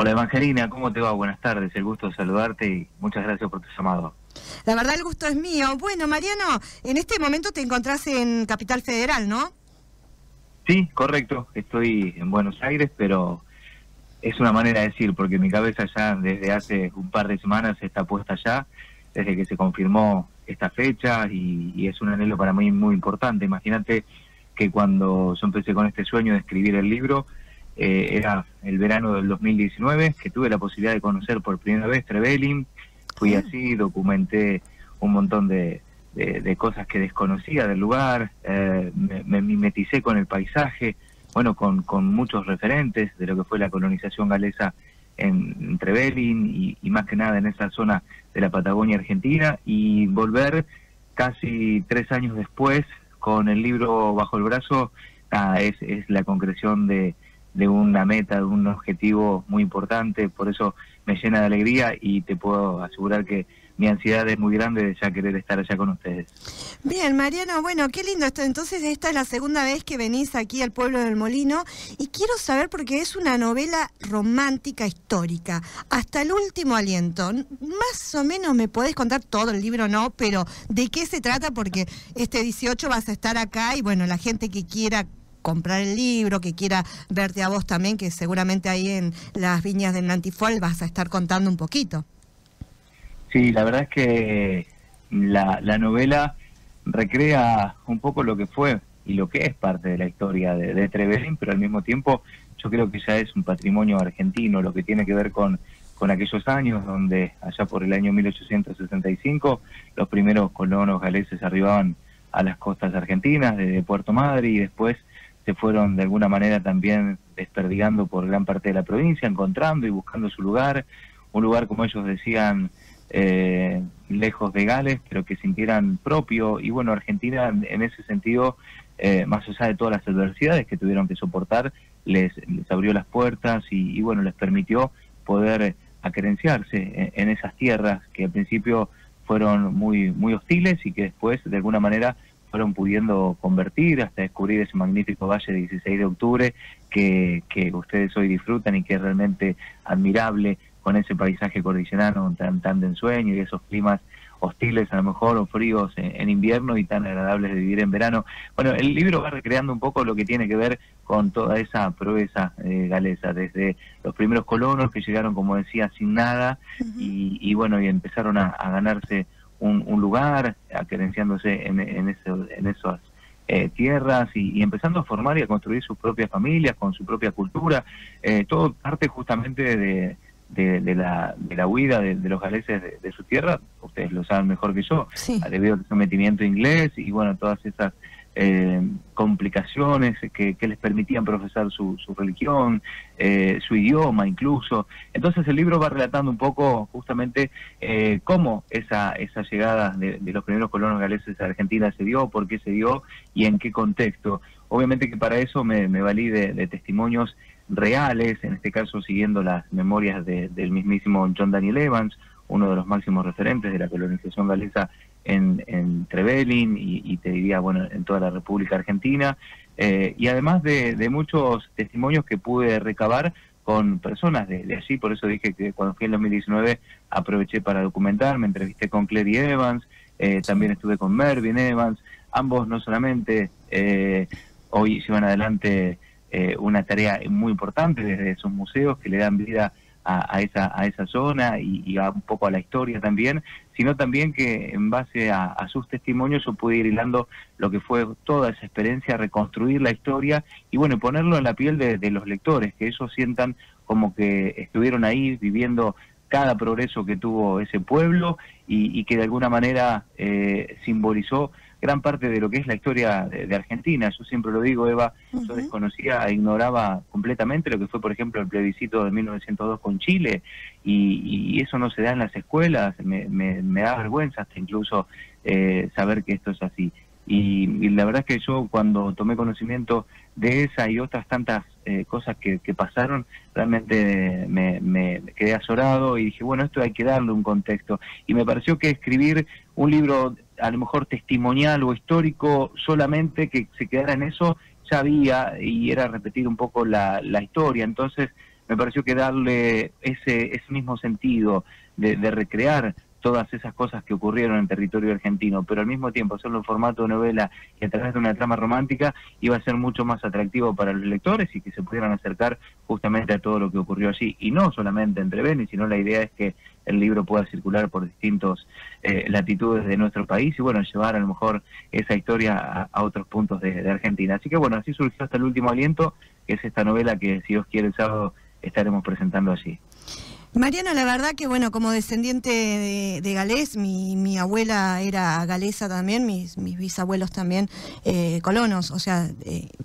Hola Evangelina, ¿cómo te va? Buenas tardes, el gusto de saludarte y muchas gracias por tu llamado. La verdad el gusto es mío. Bueno, Mariano, en este momento te encontrás en Capital Federal, ¿no? Sí, correcto, estoy en Buenos Aires, pero es una manera de decir, porque mi cabeza ya desde hace un par de semanas está puesta allá, desde que se confirmó esta fecha y es un anhelo para mí muy importante. Imagínate que cuando yo empecé con este sueño de escribir el libro, era el verano del 2019, que tuve la posibilidad de conocer por primera vez Trevelin. Fui así, documenté un montón de cosas que desconocía del lugar, me mimeticé con el paisaje, bueno, con muchos referentes de lo que fue la colonización galesa en Trevelin y más que nada en esa zona de la Patagonia Argentina, y volver casi 3 años después con el libro bajo el brazo, es la concreción de una meta, de un objetivo muy importante. Por eso me llena de alegría y te puedo asegurar que mi ansiedad es muy grande de ya querer estar allá con ustedes. Bien, Mariano, bueno, qué lindo esto. Entonces esta es la segunda vez que venís aquí al pueblo del Molino y quiero saber, porque es una novela romántica histórica, hasta el último aliento. Más o menos me podés contar todo el libro, no, pero ¿de qué se trata? Porque este 18 vas a estar acá y bueno, la gente que quiera comprar el libro, que quiera verte a vos también, que seguramente ahí en las viñas del Nantifol vas a estar contando un poquito. Sí, la verdad es que la novela recrea un poco lo que fue y lo que es parte de la historia de Trevelin, pero al mismo tiempo yo creo que ya es un patrimonio argentino, lo que tiene que ver con aquellos años donde allá por el año 1865 los primeros colonos galeses arribaban a las costas argentinas de Puerto Madre y después se fueron de alguna manera también desperdigando por gran parte de la provincia, encontrando y buscando su lugar, un lugar, como ellos decían, lejos de Gales, pero que sintieran propio. Y bueno, Argentina en ese sentido, más allá de todas las adversidades que tuvieron que soportar, les abrió las puertas y bueno, les permitió poder acerenciarse en esas tierras que al principio fueron muy hostiles y que después de alguna manera fueron pudiendo convertir hasta descubrir ese magnífico valle de 16 de octubre que ustedes hoy disfrutan y que es realmente admirable, con ese paisaje cordillerano tan de ensueño y esos climas hostiles a lo mejor o fríos en invierno y tan agradables de vivir en verano. Bueno, el libro va recreando un poco lo que tiene que ver con toda esa proeza galesa, desde los primeros colonos que llegaron, como decía, sin nada y bueno, y empezaron a ganarse un lugar, acerenciándose en esas tierras y empezando a formar y a construir sus propias familias con su propia cultura, todo parte justamente de la huida de los galeses de su tierra. Ustedes lo saben mejor que yo, Sí. debido al sometimiento inglés y bueno, todas esas complicaciones que les permitían profesar su religión, su idioma incluso. Entonces el libro va relatando un poco justamente cómo esa llegada de los primeros colonos galeses a Argentina se dio, por qué se dio y en qué contexto. Obviamente que para eso me valí de testimonios reales, en este caso siguiendo las memorias del mismísimo John Daniel Evans, uno de los máximos referentes de la colonización galesa en Trevelin y te diría, bueno, en toda la República Argentina, y además de muchos testimonios que pude recabar con personas de allí. Por eso dije que cuando fui en 2019 aproveché para documentar, me entrevisté con Clary Evans, también estuve con Mervyn Evans, ambos no solamente hoy llevan adelante una tarea muy importante desde esos museos que le dan vida a esa zona y a un poco a la historia también, sino también que en base a sus testimonios yo pude ir hilando lo que fue toda esa experiencia, reconstruir la historia y bueno, ponerlo en la piel de los lectores, que ellos sientan como que estuvieron ahí viviendo cada progreso que tuvo ese pueblo y que de alguna manera simbolizó gran parte de lo que es la historia de Argentina. Yo siempre lo digo, Eva, yo desconocía e ignoraba completamente lo que fue, por ejemplo, el plebiscito de 1902 con Chile, y eso no se da en las escuelas. Me da vergüenza hasta incluso saber que esto es así. Y la verdad es que yo cuando tomé conocimiento de esa y otras tantas cosas que pasaron, realmente me quedé azorado y dije, bueno, esto hay que darle un contexto. Y me pareció que escribir un libro a lo mejor testimonial o histórico solamente que se quedara en eso, ya había, y era repetir un poco la historia. Entonces me pareció que darle ese mismo sentido de recrear todas esas cosas que ocurrieron en territorio argentino, pero al mismo tiempo hacerlo en formato de novela y a través de una trama romántica, iba a ser mucho más atractivo para los lectores y que se pudieran acercar justamente a todo lo que ocurrió allí. Y no solamente entre Beni, sino la idea es que el libro pueda circular por distintas latitudes de nuestro país y bueno, llevar a lo mejor esa historia a otros puntos de Argentina. Así que bueno, así surgió Hasta el último aliento, que es esta novela que, si Dios quiere, el sábado estaremos presentando allí. Mariano, la verdad que bueno, como descendiente de galés, mi abuela era galesa también, mis bisabuelos también colonos, o sea,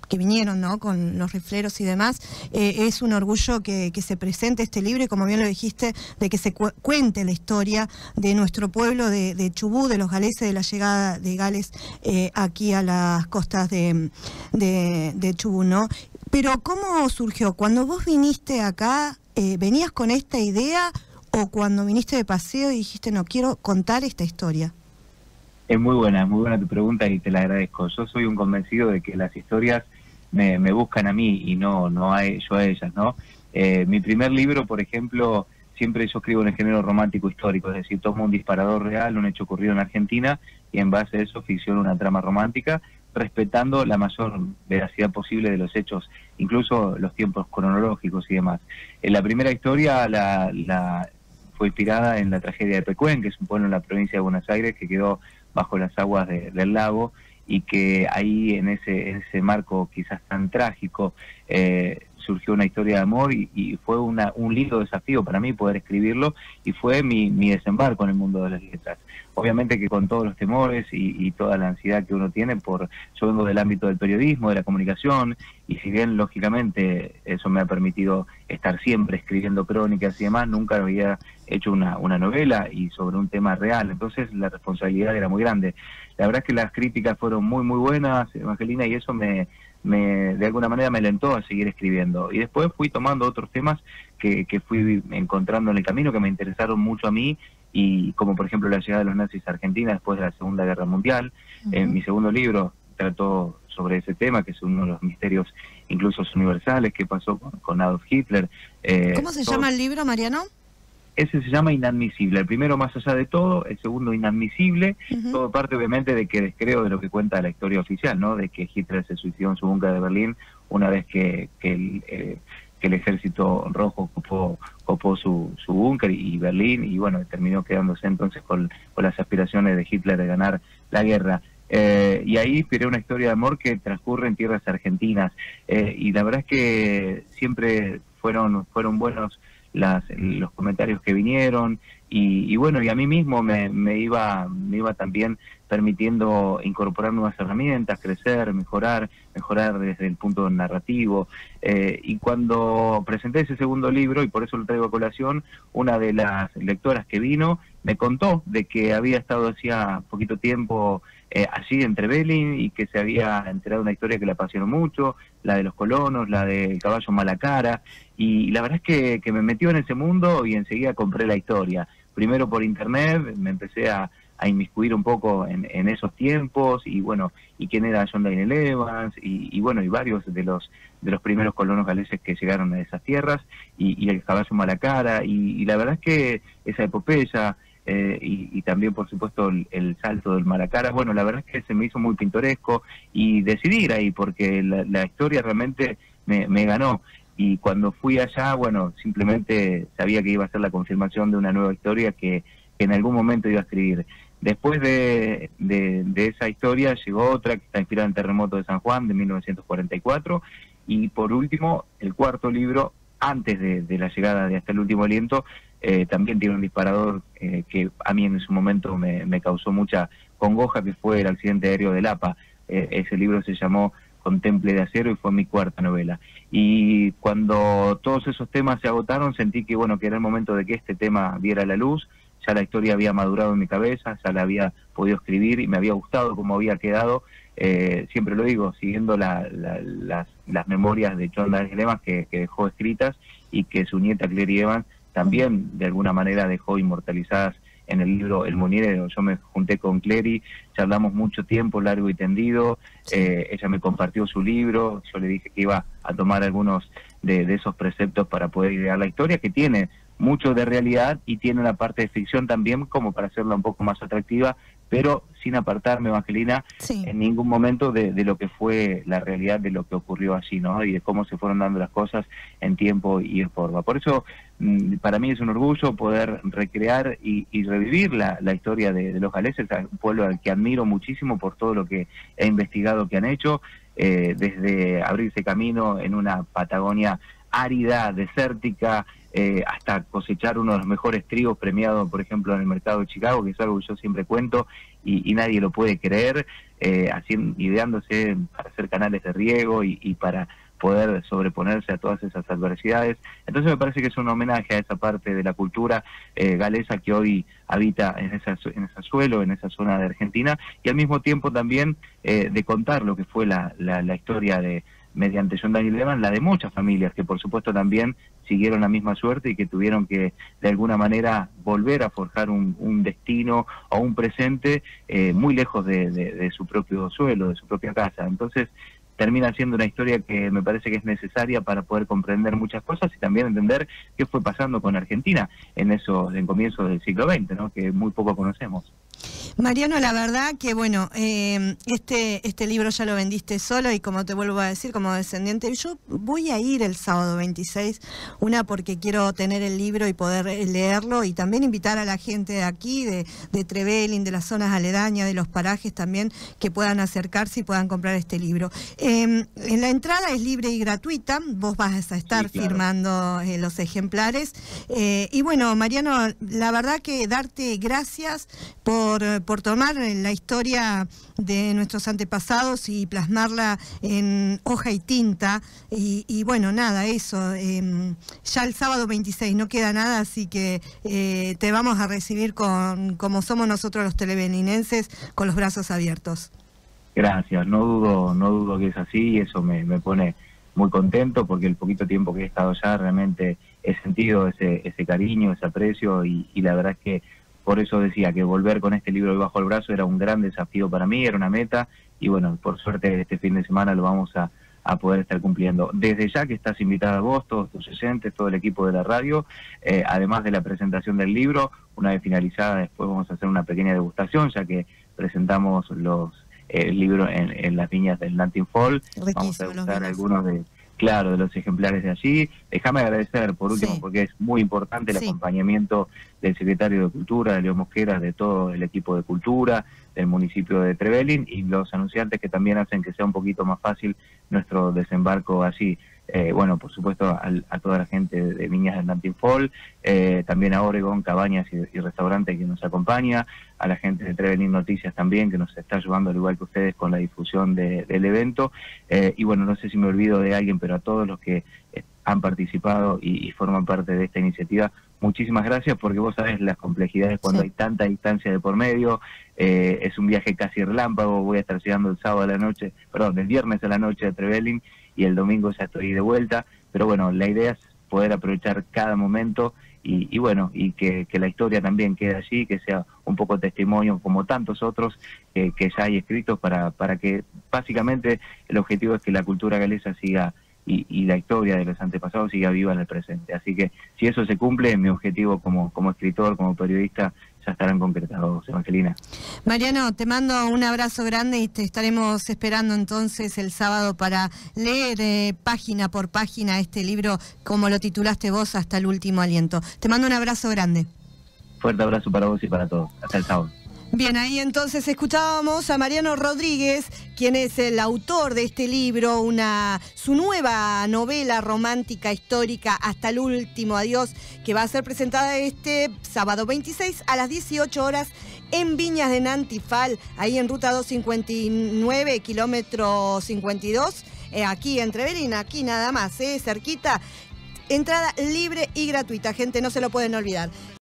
que vinieron, ¿no?, con los rifleros y demás. Es un orgullo que se presente este libro y, como bien lo dijiste, de que se cuente la historia de nuestro pueblo de Chubut, de los galeses, de la llegada de Gales aquí a las costas de Chubut, ¿no? Pero ¿cómo surgió? Cuando vos viniste acá, ¿venías con esta idea o cuando viniste de paseo y dijiste, no, quiero contar esta historia? Es muy buena tu pregunta y te la agradezco. Yo soy un convencido de que las historias me buscan a mí y no yo a ellas, ¿no? Mi primer libro, por ejemplo, siempre yo escribo en el género romántico histórico, es decir, tomo un disparador real, un hecho ocurrido en Argentina, y en base a eso ficciono una trama romántica, respetando la mayor veracidad posible de los hechos, incluso los tiempos cronológicos y demás. La primera historia fue inspirada en la tragedia de Pecuén, que es un pueblo en la provincia de Buenos Aires que quedó bajo las aguas del lago, y que ahí en ese marco quizás tan trágico surgió una historia de amor y fue un lindo desafío para mí poder escribirlo, y fue mi desembarco en el mundo de las letras. Obviamente que con todos los temores y toda la ansiedad que uno tiene, yo vengo del ámbito del periodismo, de la comunicación, y si bien lógicamente eso me ha permitido estar siempre escribiendo crónicas y demás, nunca había hecho una novela y sobre un tema real, entonces la responsabilidad era muy grande. La verdad es que las críticas fueron muy buenas, Evangelina, y eso de alguna manera me alentó a seguir escribiendo. Y después fui tomando otros temas que fui encontrando en el camino, que me interesaron mucho a mí, y como por ejemplo la llegada de los nazis a Argentina después de la Segunda Guerra Mundial. Mi segundo libro trató sobre ese tema, que es uno de los misterios incluso universales que pasó con Adolf Hitler. ¿Cómo se llama el libro, Mariano? Ese se llama Inadmisible. El primero, Más allá de todo; el segundo, Inadmisible. Todo parte obviamente de que descreo de lo que cuenta la historia oficial, ¿no? De que Hitler se suicidó en su búnker de Berlín una vez que el ejército rojo copó su búnker y Berlín, y bueno, terminó quedándose entonces con las aspiraciones de Hitler de ganar la guerra. Y ahí inspiré una historia de amor que transcurre en tierras argentinas, y la verdad es que siempre fueron buenos los comentarios que vinieron, y bueno, y a mí mismo me iba también permitiendo incorporar nuevas herramientas, crecer, mejorar desde el punto narrativo. Y cuando presenté ese segundo libro, y por eso lo traigo a colación, una de las lectoras que vino me contó de que había estado hacía poquito tiempo allí en Trevelin, y que se había enterado de una historia que le apasionó mucho, la de los colonos, la del caballo Malacara, y la verdad es que me metió en ese mundo y enseguida compré la historia. Primero por internet, me empecé a inmiscuir un poco en esos tiempos, y bueno, y quién era John Daniel Evans, y bueno, y varios de los primeros colonos galeses que llegaron a esas tierras, y el caballo Malacara, y la verdad es que esa epopeya, y también por supuesto el salto del Malacara, bueno, la verdad es que se me hizo muy pintoresco, y decidí ir ahí porque la historia realmente me ganó. Y cuando fui allá, bueno, simplemente sabía que iba a ser la confirmación de una nueva historia que en algún momento iba a escribir. Después de esa historia llegó otra que está inspirada en el terremoto de San Juan de 1944, y por último, el cuarto libro, antes de la llegada de Hasta el último aliento, también tiene un disparador que a mí en su momento me causó mucha congoja, que fue el accidente aéreo de Lapa. Ese libro se llamó Contemple de acero y fue mi cuarta novela. Y cuando todos esos temas se agotaron, sentí que bueno, que era el momento de que este tema viera la luz. Ya la historia había madurado en mi cabeza, ya la había podido escribir y me había gustado cómo había quedado. Siempre lo digo, siguiendo las memorias de John Daniel Evans que dejó escritas, y que su nieta Clary Evans también de alguna manera dejó inmortalizadas en el libro El Molinero. Yo me junté con Clery, charlamos mucho tiempo, largo y tendido, ella me compartió su libro, yo le dije que iba a tomar algunos de esos preceptos para poder idear la historia, que tiene mucho de realidad y tiene una parte de ficción también, como para hacerla un poco más atractiva, pero sin apartarme, Evangelina, en ningún momento de lo que fue la realidad de lo que ocurrió allí, ¿no? Y de cómo se fueron dando las cosas en tiempo y en forma. Por eso, para mí es un orgullo poder recrear y revivir la historia de los galeses, un pueblo al que admiro muchísimo por todo lo que he investigado que han hecho, desde abrirse camino en una Patagonia árida, desértica, hasta cosechar uno de los mejores trigos premiados, por ejemplo, en el mercado de Chicago, que es algo que yo siempre cuento y nadie lo puede creer, ideándose para hacer canales de riego y para poder sobreponerse a todas esas adversidades. Entonces me parece que es un homenaje a esa parte de la cultura galesa que hoy habita en ese suelo, en esa zona de Argentina, y al mismo tiempo también de contar lo que fue la historia mediante John Daniel Levan, la de muchas familias que por supuesto también siguieron la misma suerte y que tuvieron que de alguna manera volver a forjar un destino o un presente muy lejos de su propio suelo, de su propia casa. Entonces termina siendo una historia que me parece que es necesaria para poder comprender muchas cosas y también entender qué fue pasando con Argentina en comienzos del siglo XX, ¿no? Que muy poco conocemos. Mariano, la verdad que bueno, este libro ya lo vendiste solo y como te vuelvo a decir, como descendiente, yo voy a ir el sábado 26, porque quiero tener el libro y poder leerlo, y también invitar a la gente de aquí, de Trevelin, de las zonas aledañas, de los parajes también, que puedan acercarse y puedan comprar este libro. En la entrada es libre y gratuita, vos vas a estar firmando los ejemplares, y bueno, Mariano, la verdad que darte gracias por tomar la historia de nuestros antepasados y plasmarla en hoja y tinta, y bueno, nada, eso, ya el sábado 26 no queda nada, así que te vamos a recibir como somos nosotros los televeninenses, con los brazos abiertos. Gracias, no dudo que es así, y eso me pone muy contento, porque el poquito tiempo que he estado allá realmente he sentido ese cariño, ese aprecio, y la verdad es que por eso decía que volver con este libro bajo el brazo era un gran desafío para mí, era una meta, y bueno, por suerte este fin de semana lo vamos a poder estar cumpliendo. Desde ya que estás invitada vos, todos tus oyentes, todo el equipo de la radio, además de la presentación del libro, una vez finalizada después vamos a hacer una pequeña degustación, ya que presentamos el libro en las viñas del Nanting Fall. Vamos a degustar algunos de los ejemplares de allí. Déjame agradecer por último, porque es muy importante el acompañamiento del secretario de Cultura, de Leo Mosquera, de todo el equipo de Cultura del municipio de Trevelin, y los anunciantes que también hacen que sea un poquito más fácil nuestro desembarco allí. Bueno, por supuesto a toda la gente de Viñas del Nanting Fall, también a Oregon, Cabañas y Restaurante que nos acompaña, a la gente de Trevelin Noticias también, que nos está ayudando al igual que ustedes con la difusión del evento, y bueno, no sé si me olvido de alguien, pero a todos los que han participado y forman parte de esta iniciativa, muchísimas gracias, porque vos sabés las complejidades cuando hay tanta distancia de por medio. Es un viaje casi relámpago, voy a estar llegando el viernes a la noche a Trevelin, y el domingo ya estoy de vuelta, pero bueno, la idea es poder aprovechar cada momento y bueno, y que la historia también quede allí, que sea un poco testimonio como tantos otros que ya hay escritos para que básicamente el objetivo es que la cultura galesa siga y la historia de los antepasados siga viva en el presente. Así que si eso se cumple, mi objetivo como escritor, como periodista, ya estarán concretados, Evangelina. Mariano, te mando un abrazo grande y te estaremos esperando entonces el sábado para leer página por página este libro, como lo titulaste vos, Hasta el último aliento. Te mando un abrazo grande. Fuerte abrazo para vos y para todos. Hasta el sábado. Bien, ahí entonces escuchábamos a Mariano Rodríguez, quien es el autor de este libro, su nueva novela romántica histórica, Hasta el último adiós, que va a ser presentada este sábado 26 a las 18 horas en Viñas de Nanting Fall, ahí en ruta 259, kilómetro 52, aquí en Trevelin, aquí nada más, cerquita. Entrada libre y gratuita, gente, no se lo pueden olvidar.